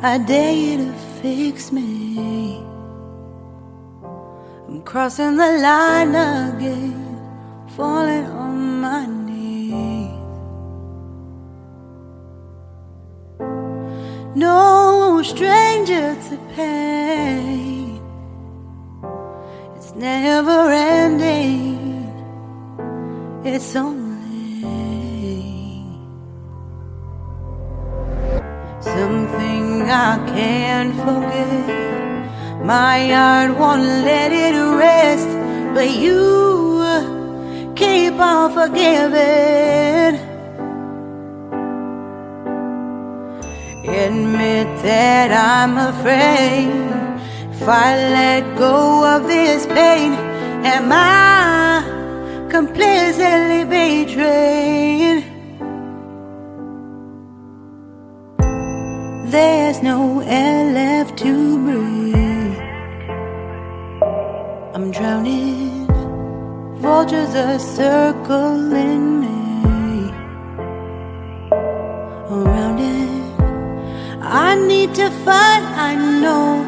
I dare you to fix me. I'm crossing the line again, falling on my knees. No stranger to pain, it's never ending, it's only something I can't forget. My heart won't let it rest, but you keep on forgiving. Admit that I'm afraid. If I let go of this pain, am I completely betrayed? There's no air left to breathe. I'm drowning, vultures are circling me. Around it, I need to fight, I know